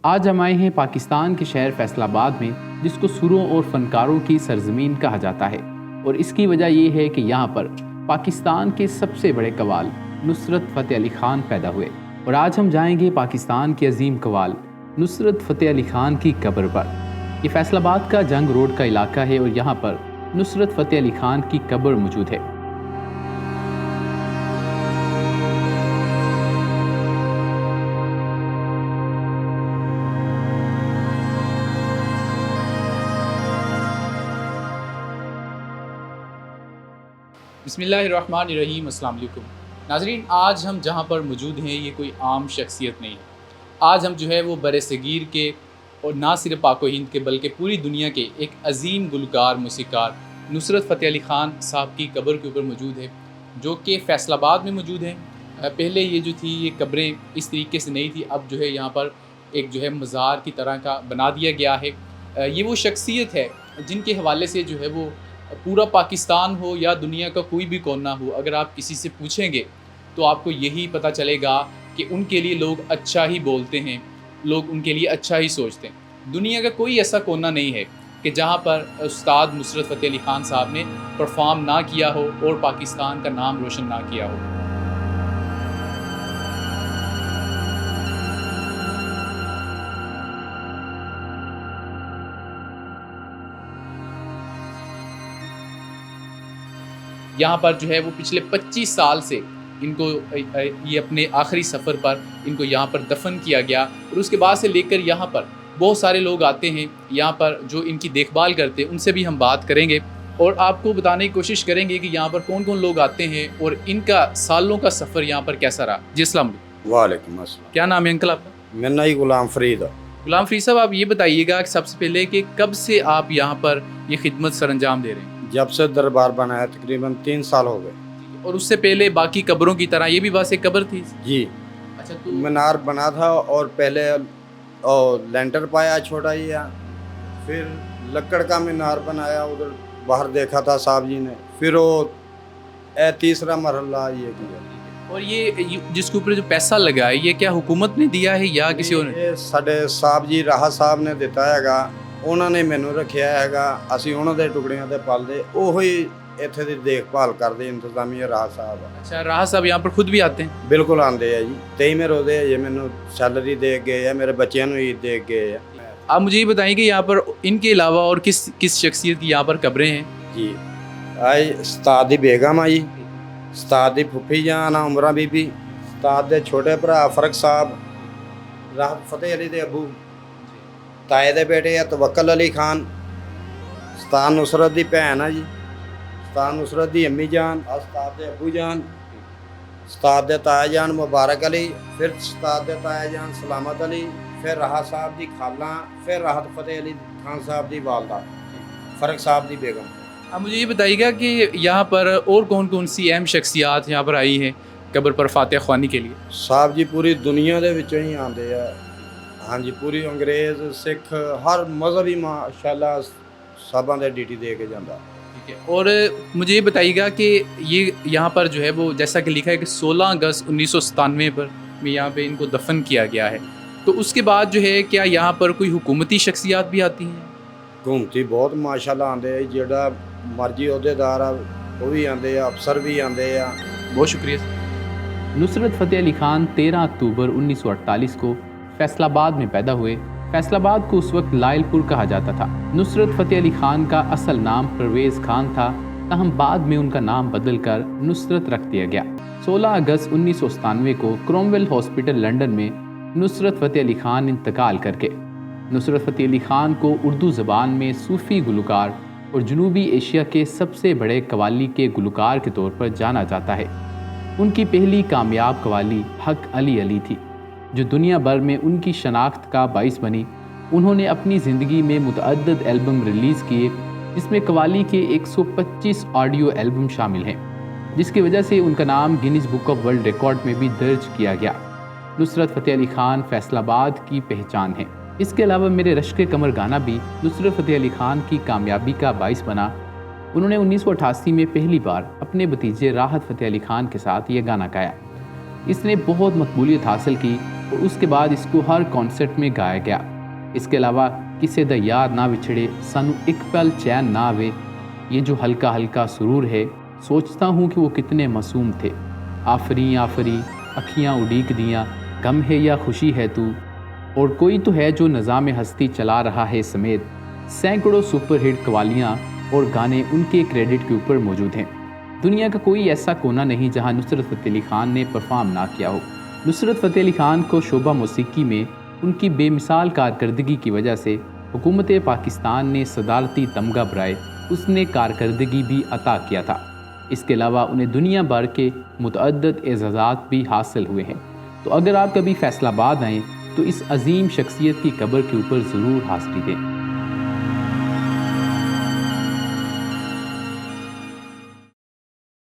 آج ہم آئے ہیں پاکستان کے شہر فیصل آباد میں، جس کو سروں اور فنکاروں کی سرزمین کہا جاتا ہے، اور اس کی وجہ یہ ہے کہ یہاں پر پاکستان کے سب سے بڑے قوال نصرت فتح علی خان پیدا ہوئے۔ اور آج ہم جائیں گے پاکستان کے عظیم قوال نصرت فتح علی خان کی قبر پر۔ یہ فیصل آباد کا جنگ روڈ کا علاقہ ہے اور یہاں پر نصرت فتح علی خان کی قبر موجود ہے۔ بسم اللہ الرحمن الرحیم۔ السلام علیکم ناظرین، آج ہم جہاں پر موجود ہیں یہ کوئی عام شخصیت نہیں ہے۔ آج ہم جو ہے وہ بر صغیر کے اور نہ صرف پاک و ہند کے بلکہ پوری دنیا کے ایک عظیم گلوکار موسیقار نصرت فتح علی خان صاحب کی قبر کے اوپر موجود ہے، جو کہ فیصل آباد میں موجود ہے۔ پہلے یہ جو تھی یہ قبریں اس طریقے سے نہیں تھی، اب جو ہے یہاں پر ایک جو ہے مزار کی طرح کا بنا دیا گیا ہے۔ یہ وہ شخصیت ہے جن کے حوالے سے جو ہے وہ پورا پاکستان ہو یا دنیا کا کوئی بھی کونا ہو، اگر آپ کسی سے پوچھیں گے تو آپ کو یہی پتہ چلے گا کہ ان کے لیے لوگ اچھا ہی بولتے ہیں، لوگ ان کے لیے اچھا ہی سوچتے ہیں۔ دنیا کا کوئی ایسا کونا نہیں ہے کہ جہاں پر استاد نصرت فتح علی خان صاحب نے پرفارم نہ کیا ہو اور پاکستان کا نام روشن نہ کیا ہو۔ یہاں پر جو ہے وہ پچھلے 25 سال سے ان کو یہ اپنے آخری سفر پر ان کو یہاں پر دفن کیا گیا، اور اس کے بعد سے لے کر یہاں پر بہت سارے لوگ آتے ہیں یہاں پر جو ان کی دیکھ بھال کرتے ہیں، ان سے بھی ہم بات کریں گے اور آپ کو بتانے کی کوشش کریں گے کہ یہاں پر کون کون لوگ آتے ہیں اور ان کا سالوں کا سفر یہاں پر کیسا رہا۔ جی السلام علیکم۔ وعلیکم السلام۔ کیا نام ہے انکل آپ کا؟ میرا نام غلام فرید ہے۔ غلام فرید صاحب، آپ یہ بتائیے گا کہ سب سے پہلے کہ کب سے آپ یہاں پر یہ خدمت سر انجام دے رہے ہیں؟ جب سے دربار بنایا تقریباً 3 سال ہو گئے۔ اور اس سے پہلے باقی قبروں کی طرح یہ بھی بس ایک قبر تھی؟ جی، اچھا، تو مینار بنا تھا اور پہلے لینٹر پایا چھوٹا ہی ہے، پھر لکڑ کا مینار بنایا، ادھر باہر دیکھا تھا صاحب جی نے، پھر وہ تیسرا مرحلہ یہ کیا۔ اور یہ جس کے اوپر جو پیسہ لگا ہے یہ کیا حکومت نے دیا ہے یا کسی اور نے؟ یہ ساڈے صاحب جی راحت صاحب نے ਦਿੱਤਾ ਹੈਗਾ، ਉਹਨਾਂ ਨੇ ਮੈਨੂੰ ਰੱਖਿਆ ਹੈਗਾ، ਅਸੀਂ ਉਹਨਾਂ ਦੇ ਟੁਕੜਿਆਂ ਤੇ ਪਲਦੇ, ਉਹੀ ਇੱਥੇ ਦੀ ਦੇਖਭਾਲ ਕਰਦੇ ਇੰਤਜ਼ਾਮੀਆ ਰਾਹਤ ਸਾਹਿਬ। اچھا، راحت صاحب یہاں پر خود بھی آتے ہیں؟ ਬਿਲਕੁਲ ਆਉਂਦੇ ਆ ਜੀ، 23 ਰੋਜ਼ੇ یہ ਮੈਨੂੰ ਸੈਲਰੀ ਦੇ ਗਏ ਆ، ਮੇਰੇ ਬੱਚਿਆਂ ਨੂੰ عید ਦੇ گئے ਆ۔ آپ مجھے یہ بتائیں کہ یہاں پر ان کے علاوہ اور کس شخصیت کی یہاں پر قبریں ہیں؟ جی، آئی استاد دی بیگم آ جی، استاد دی پھپھی جان عمرہ بی بی، استاد دے چھوٹے بھرا فرق صاحب، راحت فتح علی دے ابو، تائے دے بیٹے ਆ توکل علی خان، استاد نصرت دی بھੈਣ ਆ ਜੀ، استاد نصرت دی امی جان، استاد دے ابو جان، استاد دے تایا جان مبارک علی، پھر استاد دے تایا جان سلامت علی، پھر راحت صاحب دی خالہ، پھر راحت فتح علی خان صاحب دی والدہ فرق صاحب دی بیگم۔ اب مجھے یہ بتائیے گا کہ یہاں پر اور کون کون سی اہم شخصیات یہاں پر آئی ہیں قبر پر فاتح خوانی کے لیے؟ صاحب جی پوری دنیا دے وچوں ہی آندے آ، ہاں جی، پوری انگریز سکھ ہر مذہب ہی ماشاءاللہ سبھاں دے ڈیوٹی دے کے جاندا۔ ٹھیک ہے، اور مجھے یہ بتائیے گا کہ یہ یہاں پر جو ہے وہ جیسا کہ لکھا ہے کہ 16 اگست 1997 پر میں یہاں پہ ان کو دفن کیا گیا ہے، تو اس کے بعد جو ہے کیا یہاں پر کوئی حکومتی شخصیات بھی آتی ہیں؟ حکومتی بہت ماشاءاللہ آندے آ، جیڑا مرضی عہدیدار آ وہ بھی آندے آ، افسر بھی آندے آ۔ بہت شکریہ۔ نصرت فتح علی خان 13 اکتوبر 1948 کو فیصل آباد میں پیدا ہوئے۔ فیصل آباد کو اس وقت لائل پور کہا جاتا تھا۔ نصرت فتح علی خان کا اصل نام پرویز خان تھا، تاہم بعد میں ان کا نام بدل کر نصرت رکھ دیا گیا۔ 16 اگست 1997 کو کرومویل ہاسپٹل لنڈن میں نصرت فتح علی خان انتقال کر گئے۔ نصرت فتح علی خان کو اردو زبان میں صوفی گلوکار اور جنوبی ایشیا کے سب سے بڑے قوالی کے گلوکار کے طور پر جانا جاتا ہے۔ ان کی پہلی کامیاب قوالی حق علی علی تھی، جو دنیا بھر میں ان کی شناخت کا باعث بنی۔ انہوں نے اپنی زندگی میں متعدد البم ریلیز کیے، جس میں قوالی کے 125 آڈیو البم شامل ہیں، جس کی وجہ سے ان کا نام gains book of world record میں بھی درج کیا گیا۔ نصرت فتح علی خان فیصل آباد کی پہچان ہے۔ اس کے علاوہ میرے رشک کمر گانا بھی نصرت فتح علی خان کی کامیابی کا باعث بنا۔ انہوں نے 1988 میں پہلی بار اپنے بھتیجے راحت فتح علی خان کے ساتھ یہ گانا گایا۔ اس نے بہت مقبولیت حاصل کی اور اس کے بعد اس کو ہر کانسرٹ میں گایا گیا۔ اس کے علاوہ کسے دا یار نہ وچھڑے سانو ایک پل چین نہ آوے، یہ جو ہلکا ہلکا سرور ہے، سوچتا ہوں کہ وہ کتنے معصوم تھے۔ آفری آفری اکھیاں اڈیک دیاں، غم ہے یا خوشی ہے تو، اور کوئی تو ہے جو نظام ہستی چلا رہا ہے سمیت، سینکڑوں سپر ہٹ قوالیاں اور گانے ان کے کریڈٹ کے اوپر موجود ہیں۔ دنیا کا کوئی ایسا کونا نہیں جہاں نصرت فتح علی خان نے پرفارم نہ کیا ہو۔ نصرت فتح علی خان کو شعبہ موسیقی میں ان کی بے مثال کارکردگی کی وجہ سے حکومت پاکستان نے صدارتی تمغہ برائے اس نے کارکردگی بھی عطا کیا تھا۔ اس کے علاوہ انہیں دنیا بھر کے متعدد اعزازات بھی حاصل ہوئے ہیں۔ تو اگر آپ کبھی فیصل آباد آئیں تو اس عظیم شخصیت کی قبر کے اوپر ضرور حاضری دیں۔